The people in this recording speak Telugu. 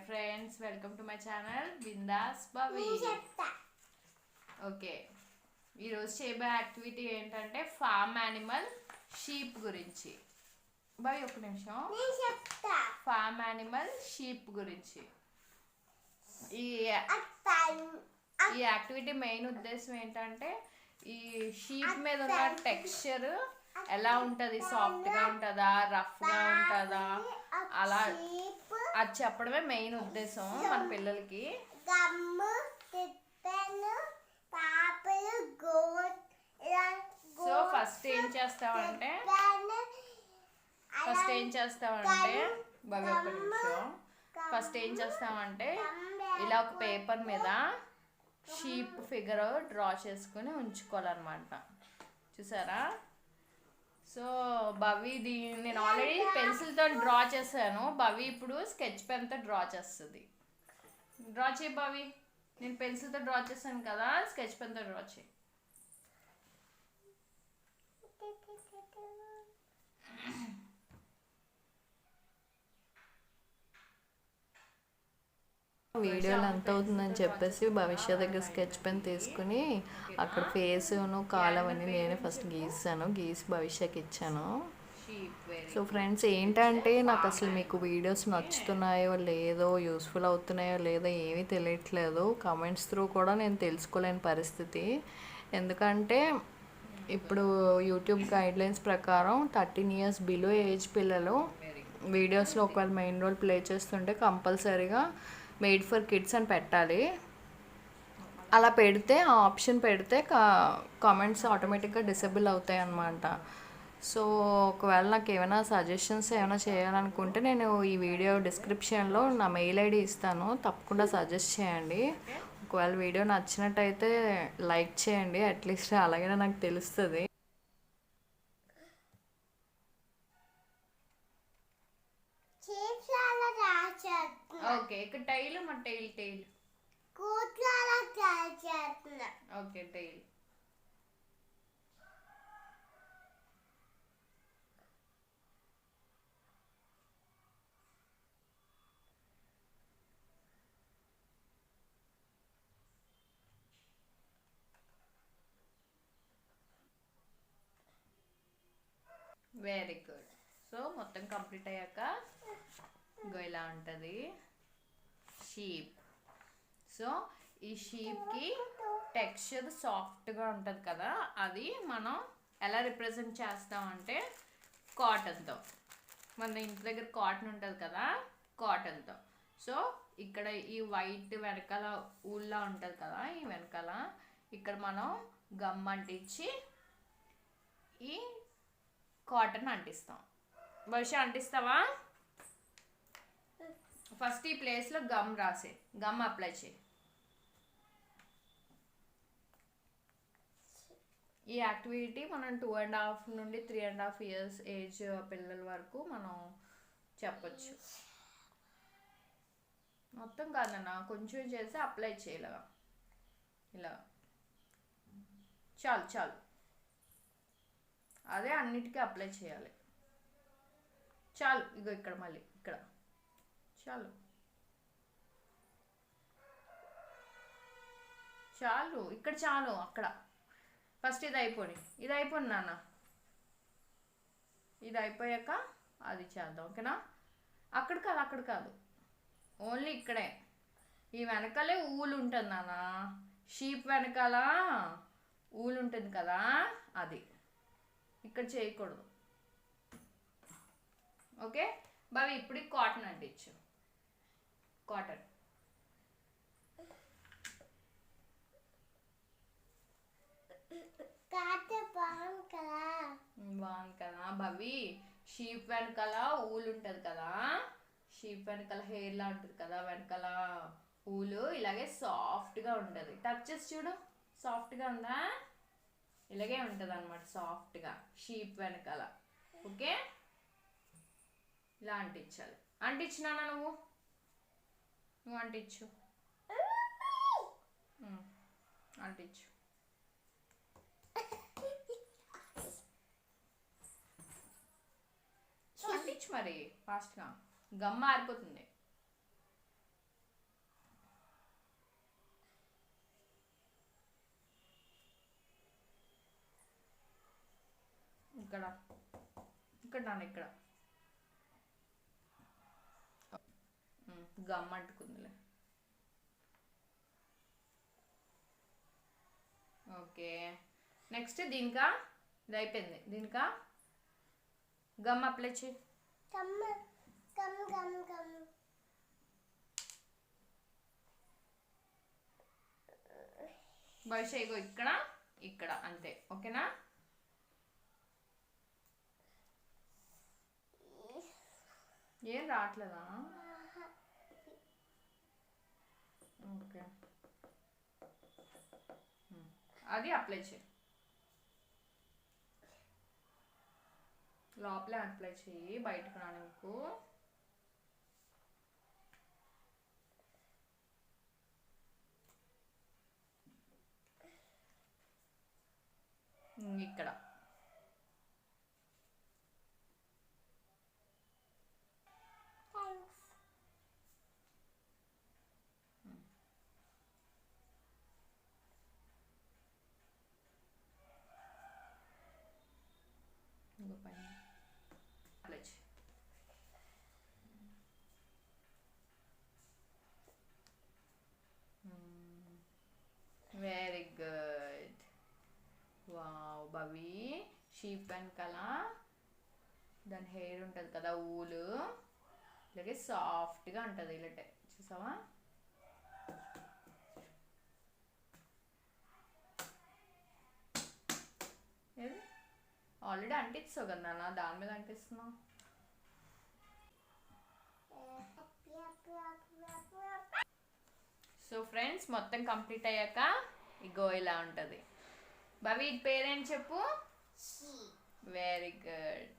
friends, welcome to my channel Bindasbhavi. Okay, ఈరోజు చేయబోయే యాక్టివిటీ ఏంటంటే ఫార్మ్ యానిమల్ షీప్ గురించి. బాయ్ ఒక నిమిషం. ఫార్మ్ యానిమల్ షీప్ గురించి ఈ యాక్టివిటీ మెయిన్ ఉద్దేశం ఏంటంటే ఈ షీప్ మీద ఉన్న టెక్స్చర్ ఎలా ఉంటుంది, సాఫ్ట్గా ఉంటుందా, రఫ్గా ఉంటుందా, అలా అది చెప్పడమే మెయిన్ ఉద్దేశం మన పిల్లలకి. సో ఫస్ట్ ఏం చేస్తామంటే బాగా ఒక నిమిషం. ఫస్ట్ ఏం చేస్తామంటే ఇలా ఒక పేపర్ మీద షీప్ ఫిగర్ డ్రా చేసుకుని ఉంచుకోవాలన్నమాట. చూసారా? సో భవి నేను ఆల్రెడీ పెన్సిల్తో డ్రా చేశాను. భవి ఇప్పుడు స్కెచ్ పెన్తో డ్రా చేస్తుంది. డ్రా చేయి భవి. నేను పెన్సిల్తో డ్రా చేశాను కదా, స్కెచ్ పెన్తో డ్రా చేయి. వీడియోలు ఎంత అవుతుందని చెప్పేసి భవిష్య దగ్గర స్కెచ్ పెన్ తీసుకుని అక్కడ ఫేస్ను కాలవన్నీ నేనే ఫస్ట్ గీసి భవిష్యకి ఇచ్చాను. సో ఫ్రెండ్స్, ఏంటంటే నాకు అసలు మీకు వీడియోస్ నచ్చుతున్నాయో లేదో, యూస్ఫుల్ అవుతున్నాయో లేదో ఏమీ తెలియట్లేదు. కామెంట్స్ త్రూ కూడా నేను తెలుసుకోలేని పరిస్థితి. ఎందుకంటే ఇప్పుడు యూట్యూబ్ గైడ్లైన్స్ ప్రకారం 13 years బిలో ఏజ్ పిల్లలు వీడియోస్లో ఒకవేళ మెయిన్ రోల్ ప్లే చేస్తుంటే కంపల్సరీగా మేడ్ ఫర్ కిడ్స్ అని పెట్టాలి. అలా పెడితే, ఆ ఆప్షన్ పెడితే కామెంట్స్ ఆటోమేటిక్గా డిసేబుల్ అవుతాయి అన్నమాట. సో ఒకవేళ నాకు ఏమైనా సజెషన్స్ ఏమైనా చేయాలనుకుంటే నేను ఈ వీడియో డిస్క్రిప్షన్లో నా మెయిల్ ఐడి ఇస్తాను, తప్పకుండా సజెస్ట్ చేయండి. ఒకవేళ వీడియో నచ్చినట్టయితే లైక్ చేయండి, అట్లీస్ట్ అలాగే నాకు తెలుస్తుంది. ఓకే, ఇక్కడ టైల్ మన tile okay, tile. Very good. So మొత్తం కంప్లీట్ అయ్యాక ఇంకో ఇలా ఉంటుంది షీప్. సో ఈ షీప్కి టెక్స్చర్ సాఫ్ట్గా ఉంటుంది కదా, అది మనం ఎలా రిప్రజెంట్ చేస్తామంటే కాటన్తో. మన ఇంటి దగ్గర కాటన్ ఉంటుంది కదా, కాటన్తో. సో ఇక్కడ ఈ వైట్ వెనకాల ఊళ్ళో ఉంటుంది కదా, ఈ వెనకాల ఇక్కడ మనం గమ్ అంటించి ఈ కాటన్ అంటిస్తాం. బహుశా అంటిస్తావా? ఫస్ట్ ఈ ప్లేస్లో గమ్ రాసే, గమ్ అప్లై చేయి. ఈ యాక్టివిటీ మనం 2.5 నుండి 3.5 years ఏజ్ పిల్లల వరకు మనం చెప్పచ్చు. మొత్తం కాదన్నా, కొంచెం చేసి అప్లై చేయలేగా, ఇలా చాలు చాలు. అదే అన్నిటికీ అప్లై చేయాలి. చాలు. ఇగో ఇక్కడ మళ్ళీ ఇక్కడ చాలు చాలు, ఇక్కడ చాలు. అక్కడ ఫస్ట్ ఇది అయిపోయి నాన్న, ఇది అయిపోయాక అది చేద్దాం. ఓకేనా? అక్కడ కాదు, ఓన్లీ ఇక్కడే. ఈ వెనకాలే ఊలు ఉంటుంది నాన్న, షీప్ వెనకాల ఊలు ఉంటుంది కదా, అది ఇక్కడ చేయకూడదు. ఓకే బావి, ఇప్పుడు కాటన్ అంటించు. కాటన్ బాగుంది కదా భవి. షీప్ వెనకాల ఊలు ఉంటుంది కదా, షీప్ వెనకాల హెయిర్ లా ఉంటుంది కదా, వెనకాల ఊలు ఇలాగే సాఫ్ట్గా ఉంటుంది. టచ్ చేసి చూడు, సాఫ్ట్గా ఉందా? ఇలాగే ఉంటుంది అన్నమాట, సాఫ్ట్గా షీప్ వెనకాల. ఓకే, ఇలా అంటించాలి. అంటించినా నువ్వు అంటించు, అంటించు. అంటించు మరి ఫాస్ట్గా, గమ్ ఆరిపోతుంది. ఇక్కడ ఇక్కడ నాన్న ఇక్కడ గమ్ అంటుకుందిలే. ఓకే నెక్స్ట్ దీనికా ఇది అయిపోయింది. దీనికా గమ్ అప్లై చేయి. భవిష్య ఇగో ఇక్కడ ఇక్కడ అంతే. ఓకేనా? ఏం రావట్లేదా? ఓకే అది అప్లై చేయి. లోపలే అప్లై చేయి, బయటకు రానివ్వకు. ఇక్కడ పైన అప్లై చేయి. Very good. వావ్ భవి షీప్ వెనకాల దాని హెయిర్ ఉంటుంది కదా ఊలు ఇలాగే సాఫ్ట్గా ఉంటుంది ఇలాంటి చూసావా? ఏది ఆల్రెడీ అంటిస్తావు కదా నాన్న, దాని మీద అంటిస్తున్నావు. సో ఫ్రెండ్స్ మొత్తం కంప్లీట్ అయ్యాక ఇగో ఇలా ఉంటుంది. భవి పేరేంటి చెప్పు? Very good.